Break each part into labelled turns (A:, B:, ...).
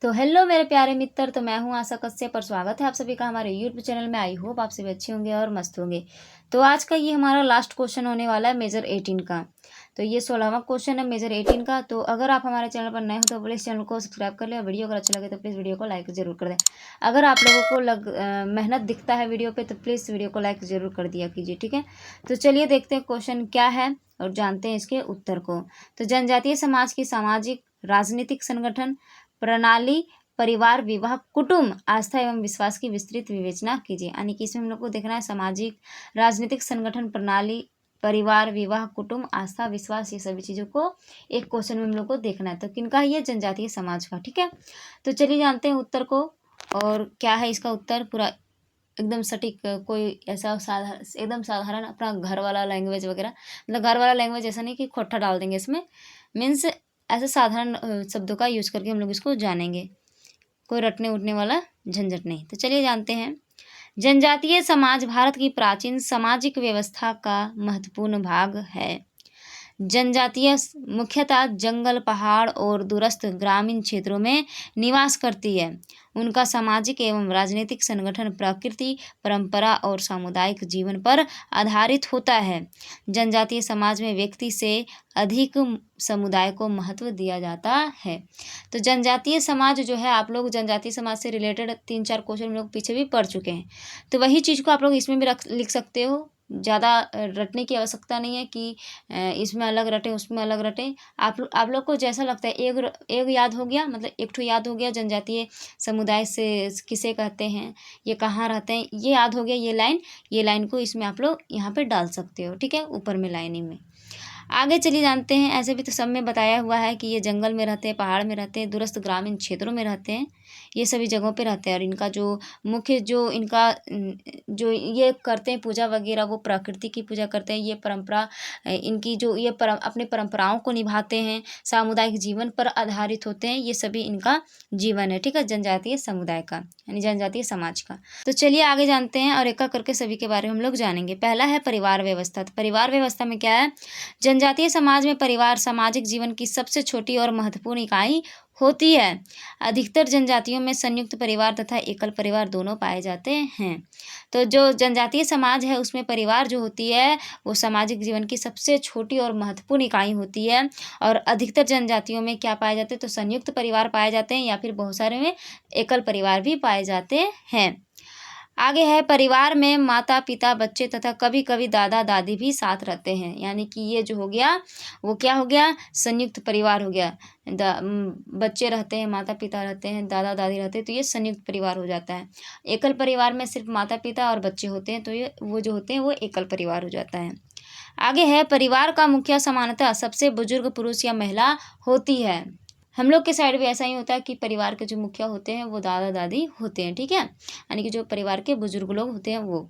A: तो हेलो मेरे प्यारे मित्र, तो मैं हूं आशा कश्यप पर स्वागत है आप सभी का हमारे यूट्यूब चैनल में। आई होप आप सभी अच्छे होंगे और मस्त होंगे। तो आज का ये हमारा लास्ट क्वेश्चन होने वाला है मेजर 18 का। तो ये 16वां क्वेश्चन है मेजर 18 का। तो अगर आप हमारे चैनल पर नए हो तो प्लीज़ चैनल को सब्सक्राइब कर ले और वीडियो अगर अच्छा लगे तो प्लीज़ वीडियो को लाइक जरूर कर दें। अगर आप लोगों को मेहनत दिखता है वीडियो पर तो प्लीज़ वीडियो को लाइक ज़रूर कर दिया कीजिए, ठीक है। तो चलिए देखते हैं क्वेश्चन क्या है और जानते हैं इसके उत्तर को। तो जनजातीय समाज की सामाजिक राजनीतिक संगठन प्रणाली, परिवार, विवाह, कुटुंब, आस्था एवं विश्वास की विस्तृत विवेचना कीजिए। यानी कि इसमें हम लोग को देखना है सामाजिक राजनीतिक संगठन प्रणाली, परिवार, विवाह, कुटुंब, आस्था, विश्वास, ये सभी चीज़ों को एक क्वेश्चन में हम लोग को देखना है। तो किनका है ये? जनजातीय समाज का, ठीक है। तो चलिए जानते हैं उत्तर को। और क्या है इसका उत्तर? पूरा एकदम सटीक, कोई ऐसा एकदम साधारण अपना घर वाला लैंग्वेज वगैरह, मतलब घर वाला लैंग्वेज ऐसा नहीं कि खोट्टा डाल देंगे इसमें, मीन्स ऐसे साधारण शब्दों का यूज करके हम लोग इसको जानेंगे, कोई रटने उठने वाला झंझट नहीं। तो चलिए जानते हैं। जनजातीय समाज भारत की प्राचीन सामाजिक व्यवस्था का महत्वपूर्ण भाग है। जनजातीय मुख्यतः जंगल, पहाड़ और दूरस्थ ग्रामीण क्षेत्रों में निवास करती है। उनका सामाजिक एवं राजनीतिक संगठन प्रकृति, परंपरा और सामुदायिक जीवन पर आधारित होता है। जनजातीय समाज में व्यक्ति से अधिक समुदाय को महत्व दिया जाता है। तो जनजातीय समाज जो है, आप लोग जनजातीय समाज से रिलेटेड 3-4 क्वेश्चन हम लोग पीछे भी पढ़ चुके हैं। तो वही चीज़ को आप लोग इसमें भी लिख सकते हो। ज़्यादा रटने की आवश्यकता नहीं है कि इसमें अलग रटें उसमें अलग रटें। आप लोग को जैसा लगता है, एक याद हो गया, मतलब एक ठो याद हो गया जनजातीय समुदाय से किसे कहते हैं, ये कहाँ रहते हैं, ये याद हो गया। ये लाइन को इसमें आप लोग यहाँ पे डाल सकते हो, ठीक है, ऊपर में लाइनिंग में। आगे चलिए जानते हैं। ऐसे भी तो सब में बताया हुआ है कि ये जंगल में रहते हैं, पहाड़ में रहते हैं, दूरस्थ ग्रामीण क्षेत्रों में रहते हैं, ये सभी जगहों पे रहते हैं। और इनका जो मुख्य जो ये करते हैं पूजा वगैरह, वो प्रकृति की पूजा करते हैं। ये परंपरा इनकी जो ये अपने परंपराओं को निभाते हैं, सामुदायिक जीवन पर आधारित होते हैं। ये सभी इनका जीवन है, ठीक है, जनजातीय समुदाय का यानी जनजातीय समाज का। तो चलिए आगे जानते हैं और एक एक करके सभी के बारे में हम लोग जानेंगे। पहला है परिवार व्यवस्था। तो परिवार व्यवस्था में क्या है? जनजातीय समाज में परिवार सामाजिक जीवन की सबसे छोटी और महत्वपूर्ण इकाई होती है। अधिकतर जनजातियों में संयुक्त परिवार तथा एकल परिवार दोनों पाए जाते हैं। तो जो जनजातीय समाज है उसमें परिवार जो होती है वो सामाजिक जीवन की सबसे छोटी और महत्वपूर्ण इकाई होती है। और अधिकतर जनजातियों में क्या पाए जाते हैं? तो संयुक्त परिवार पाए जाते हैं, या फिर बहुत सारे में एकल परिवार भी पाए जाते हैं। आगे है परिवार में माता पिता, बच्चे तथा कभी कभी दादा दादी भी साथ रहते हैं। यानी कि ये जो हो गया वो क्या हो गया? संयुक्त परिवार हो गया। बच्चे रहते हैं, माता पिता रहते हैं, दादा दादी रहते हैं, तो ये संयुक्त परिवार हो जाता है। एकल परिवार में सिर्फ माता पिता और बच्चे होते हैं, तो ये वो जो होते हैं वो एकल परिवार हो जाता है। आगे है परिवार का मुखिया सामान्यतः सबसे बुजुर्ग पुरुष या महिला होती है। हम लोग के साइड भी ऐसा ही होता है कि परिवार के जो मुखिया होते हैं वो दादा दादी होते हैं, ठीक है, यानी कि जो परिवार के बुजुर्ग लोग होते हैं वो।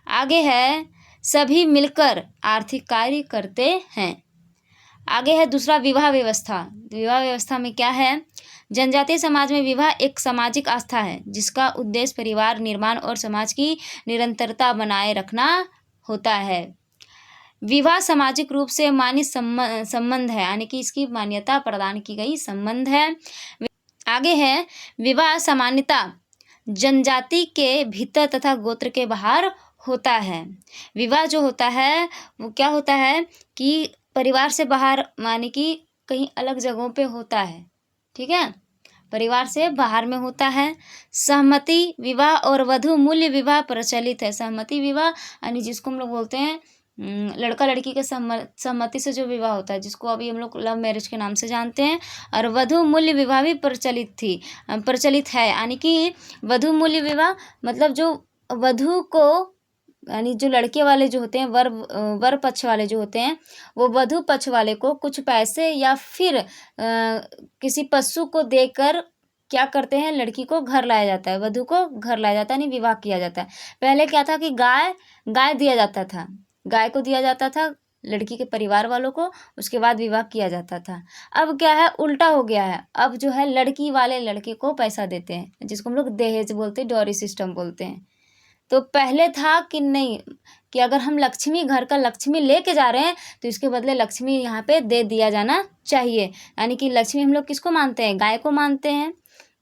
A: आगे है सभी मिलकर आर्थिक कार्य करते हैं। आगे है दूसरा विवाह व्यवस्था। विवाह व्यवस्था में क्या है? जनजातीय समाज में विवाह एक सामाजिक आस्था है जिसका उद्देश्य परिवार निर्माण और समाज की निरंतरता बनाए रखना होता है। विवाह सामाजिक रूप से मान्य संबंध है, यानी कि इसकी मान्यता प्रदान की गई संबंध है। आगे है विवाह सामान्यतः जनजाति के भीतर तथा गोत्र के बाहर होता है। विवाह जो होता है वो क्या होता है कि परिवार से बाहर, माने कि कहीं अलग जगहों पे होता है, ठीक है, परिवार से बाहर में होता है। सहमति विवाह और वधु मूल्य विवाह प्रचलित है। सहमति विवाह यानी जिसको हम लोग बोलते हैं लड़का लड़की के सहमति से जो विवाह होता है, जिसको अभी हम लोग लव मैरिज के नाम से जानते हैं। और वधु मूल्य विवाह भी प्रचलित है। यानी कि वधु मूल्य विवाह मतलब जो वधु को, यानी जो लड़के वाले जो होते हैं, वर पक्ष वाले जो होते हैं, वो वधु पक्ष वाले को कुछ पैसे या फिर किसी पशु को देकर क्या करते हैं, लड़की को घर लाया जाता है, वधु को घर लाया जाता है, नहीं विवाह किया जाता है। पहले क्या था कि गाय दिया जाता था, गाय को दिया जाता था लड़की के परिवार वालों को, उसके बाद विवाह किया जाता था। अब क्या है, उल्टा हो गया है। अब जो है लड़की वाले लड़के को पैसा देते हैं, जिसको हम लोग दहेज बोलते हैं, डॉरी सिस्टम बोलते हैं। तो पहले था कि नहीं, कि अगर हम लक्ष्मी, घर का लक्ष्मी लेके जा रहे हैं तो इसके बदले लक्ष्मी यहाँ पे दे दिया जाना चाहिए। यानी कि लक्ष्मी हम लोग किसको मानते हैं? गाय को मानते हैं।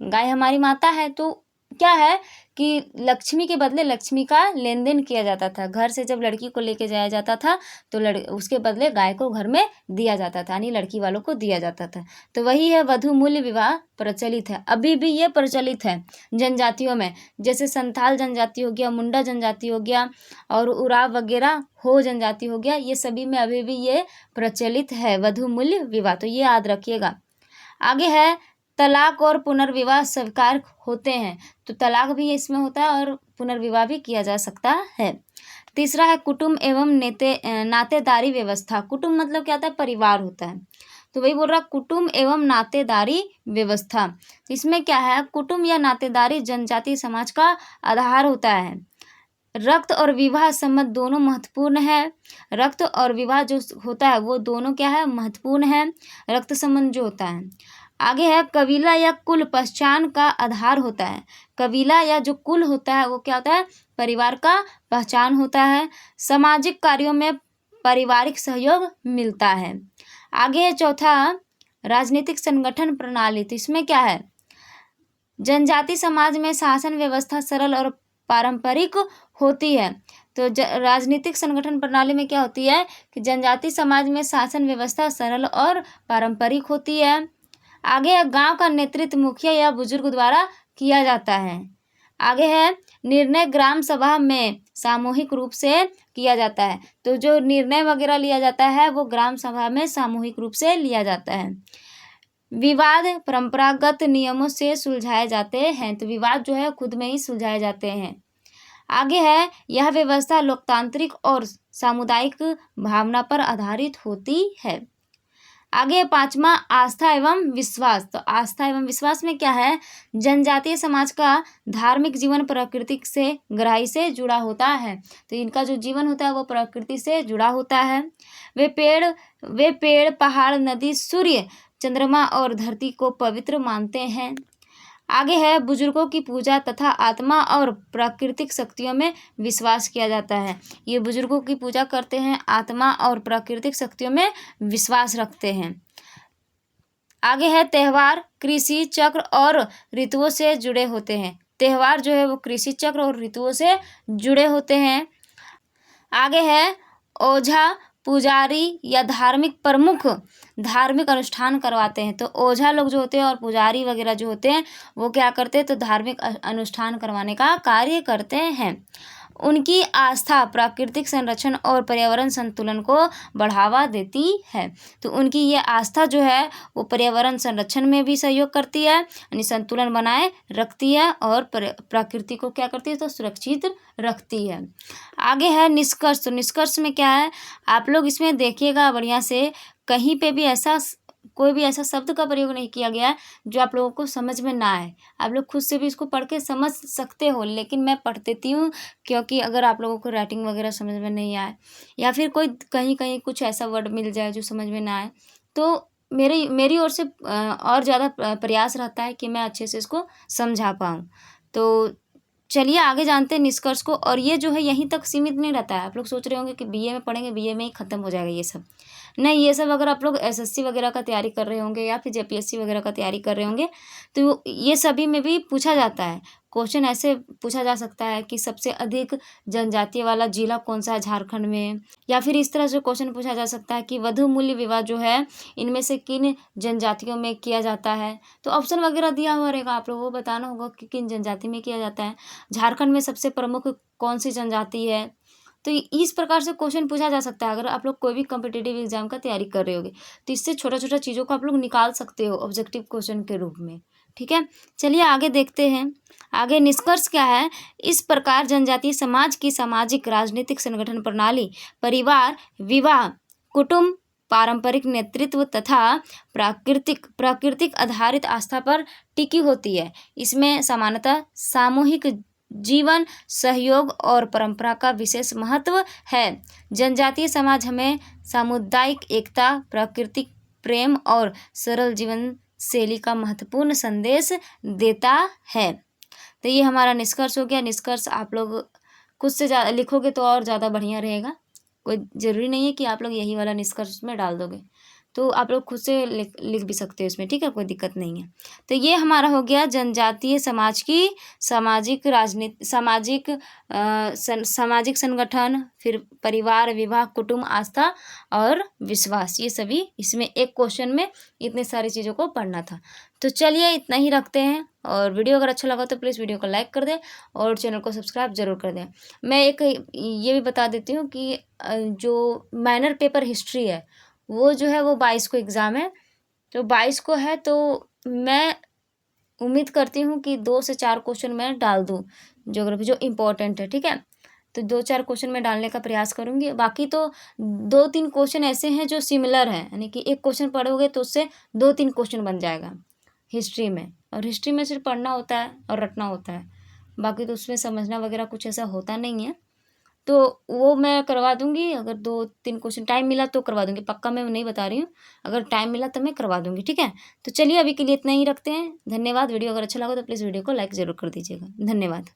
A: गाय हमारी माता है, तो क्या है कि लक्ष्मी के बदले लक्ष्मी का लेन देन किया जाता था। घर से जब लड़की को लेके जाया जाता था तो उसके बदले गाय को घर में दिया जाता था, यानी लड़की वालों को दिया जाता था। तो वही है वधू मूल्य विवाह प्रचलित है, अभी भी ये प्रचलित है जनजातियों में। जैसे संथाल जनजाति हो गया, मुंडा जनजाति हो गया और उराव वगैरह हो जनजाति हो गया, ये सभी में अभी भी ये प्रचलित है वधू मूल्य विवाह, तो ये याद रखिएगा। आगे है तलाक और पुनर्विवाह स्वीकार होते हैं, तो तलाक भी इसमें होता है और पुनर्विवाह भी किया जा सकता है। तीसरा है कुटुंब एवं नातेदारी व्यवस्था। कुटुंब मतलब क्या होता है, परिवार होता है, तो वही बोल रहा कुटुंब एवं नातेदारी व्यवस्था। तो इसमें क्या है, कुटुंब या नातेदारी जनजातीय समाज का आधार होता है। रक्त और विवाह संबंध दोनों महत्वपूर्ण है। रक्त और विवाह जो होता है वो दोनों क्या है, महत्वपूर्ण है, रक्त संबंध जो होता है। आगे है कबीला या कुल पहचान का आधार होता है। कबीला या जो कुल होता है वो क्या होता है, परिवार का पहचान होता है। सामाजिक कार्यों में पारिवारिक सहयोग मिलता है। आगे है चौथा राजनीतिक संगठन प्रणाली। तो इसमें क्या है, जनजाति समाज में शासन व्यवस्था सरल और पारंपरिक होती है। तो राजनीतिक संगठन प्रणाली में क्या होती है कि जनजाति समाज में शासन व्यवस्था सरल और पारंपरिक होती है। आगे गांव का नेतृत्व मुखिया या बुजुर्ग द्वारा किया जाता है। आगे है निर्णय ग्राम सभा में सामूहिक रूप से किया जाता है। तो जो निर्णय वगैरह लिया जाता है वो ग्राम सभा में सामूहिक रूप से लिया जाता है। विवाद परंपरागत नियमों से सुलझाए जाते हैं। तो विवाद जो है खुद में ही सुलझाए जाते हैं। आगे है यह व्यवस्था लोकतांत्रिक और सामुदायिक भावना पर आधारित होती है। आगे पांचवा आस्था एवं विश्वास। तो आस्था एवं विश्वास में क्या है, जनजातीय समाज का धार्मिक जीवन प्रकृति से गहराई से जुड़ा होता है। तो इनका जो जीवन होता है वो प्रकृति से जुड़ा होता है। वे पेड़ पहाड़ नदी सूर्य चंद्रमा और धरती को पवित्र मानते हैं। आगे है बुजुर्गों की पूजा तथा आत्मा और प्राकृतिक शक्तियों में विश्वास किया जाता है। ये बुजुर्गों की पूजा करते हैं, आत्मा और प्राकृतिक शक्तियों में विश्वास रखते हैं। आगे है त्योहार कृषि चक्र और ऋतुओं से जुड़े होते हैं। त्योहार जो है वो कृषि चक्र और ऋतुओं से जुड़े होते हैं। आगे है ओझा पुजारी या धार्मिक प्रमुख धार्मिक अनुष्ठान करवाते हैं। तो ओझा लोग जो होते हैं और पुजारी वगैरह जो होते हैं वो क्या करते हैं, तो धार्मिक अनुष्ठान करवाने का कार्य करते हैं। उनकी आस्था प्राकृतिक संरक्षण और पर्यावरण संतुलन को बढ़ावा देती है। तो उनकी ये आस्था जो है वो पर्यावरण संरक्षण में भी सहयोग करती है, यानी संतुलन बनाए रखती है और प्रकृति को क्या करती है, तो सुरक्षित रखती है। आगे है निष्कर्ष। तो निष्कर्ष में क्या है, आप लोग इसमें देखिएगा बढ़िया से, कहीं पे भी कोई भी ऐसा शब्द का प्रयोग नहीं किया गया है जो आप लोगों को समझ में ना आए। आप लोग खुद से भी इसको पढ़ के समझ सकते हो, लेकिन मैं पढ़ देती हूँ क्योंकि अगर आप लोगों को राइटिंग वगैरह समझ में नहीं आए या फिर कोई कहीं कहीं कुछ ऐसा वर्ड मिल जाए जो समझ में ना आए, तो मेरी ओर से और ज़्यादा प्रयास रहता है कि मैं अच्छे से इसको समझा पाऊँ। तो चलिए आगे जानते हैं निष्कर्ष को। और ये जो है यहीं तक सीमित नहीं रहता है। आप लोग सोच रहे होंगे कि बीए में पढ़ेंगे, बीए में ही ख़त्म हो जाएगा ये सब। नहीं, ये सब अगर आप लोग एसएससी वगैरह का तैयारी कर रहे होंगे या फिर जेपीएससी वगैरह का तैयारी कर रहे होंगे तो ये सभी में भी पूछा जाता है। क्वेश्चन ऐसे पूछा जा सकता है कि सबसे अधिक जनजातीय वाला जिला कौन सा है झारखंड में, या फिर इस तरह से क्वेश्चन पूछा जा सकता है कि वधू मूल्य विवाह जो है इनमें से किन जनजातियों में किया जाता है। तो ऑप्शन वगैरह दिया हुआ रहेगा, आप लोगों को बताना होगा कि किन जनजाति में किया जाता है। झारखंड में सबसे प्रमुख कौन सी जनजाति है। तो इस प्रकार से क्वेश्चन पूछा जा सकता है अगर आप लोग कोई भी कॉम्पिटिटिव एग्जाम का तैयारी कर रहे होगे, तो इससे छोटा छोटा चीज़ों को आप लोग निकाल सकते हो ऑब्जेक्टिव क्वेश्चन के रूप में। ठीक है, चलिए आगे देखते हैं। आगे निष्कर्ष क्या है, इस प्रकार जनजातीय समाज की सामाजिक राजनीतिक संगठन प्रणाली परिवार विवाह कुटुंब पारंपरिक नेतृत्व तथा प्राकृतिक आधारित आस्था पर टिकी होती है। इसमें सामान्यतः सामूहिक जीवन सहयोग और परंपरा का विशेष महत्व है। जनजातीय समाज हमें सामुदायिक एकता प्राकृतिक प्रेम और सरल जीवन शैली का महत्वपूर्ण संदेश देता है। तो ये हमारा निष्कर्ष हो गया। निष्कर्ष आप लोग खुद से लिखोगे तो और ज़्यादा बढ़िया रहेगा। कोई ज़रूरी नहीं है कि आप लोग यही वाला निष्कर्ष में डाल दोगे। तो आप लोग खुद से लिख भी सकते हो इसमें, ठीक है, कोई दिक्कत नहीं है। तो ये हमारा हो गया जनजातीय समाज की सामाजिक राजनीति, सामाजिक संगठन, फिर परिवार, विवाह, कुटुंब, आस्था और विश्वास, ये सभी इसमें एक क्वेश्चन में इतने सारी चीज़ों को पढ़ना था। तो चलिए इतना ही रखते हैं, और वीडियो अगर अच्छा लगा तो प्लीज़ वीडियो को लाइक कर दें और चैनल को सब्सक्राइब जरूर कर दें। मैं एक ये भी बता देती हूँ कि जो माइनर पेपर हिस्ट्री है वो जो है वो 22 को एग्ज़ाम है, तो 22 को है, तो मैं उम्मीद करती हूँ कि 2 से 4 क्वेश्चन मैं डाल दूँ ज्योग्राफी जो इम्पोर्टेंट है, ठीक है। तो 2-4 क्वेश्चन मैं डालने का प्रयास करूँगी। बाकी तो 2-3 क्वेश्चन ऐसे हैं जो सिमिलर हैं, यानी कि एक क्वेश्चन पढ़ोगे तो उससे 2-3 क्वेश्चन बन जाएगा हिस्ट्री में, और हिस्ट्री में सिर्फ पढ़ना होता है और रटना होता है, बाकी तो उसमें समझना वगैरह कुछ ऐसा होता नहीं है। तो वो मैं करवा दूँगी, अगर 2-3 क्वेश्चन टाइम मिला तो करवा दूँगी, पक्का मैं नहीं बता रही हूँ, अगर टाइम मिला तो मैं करवा दूँगी, ठीक है। तो चलिए अभी के लिए इतना ही रखते हैं। धन्यवाद। वीडियो अगर अच्छा लगा तो प्लीज़ वीडियो को लाइक ज़रूर कर दीजिएगा। धन्यवाद।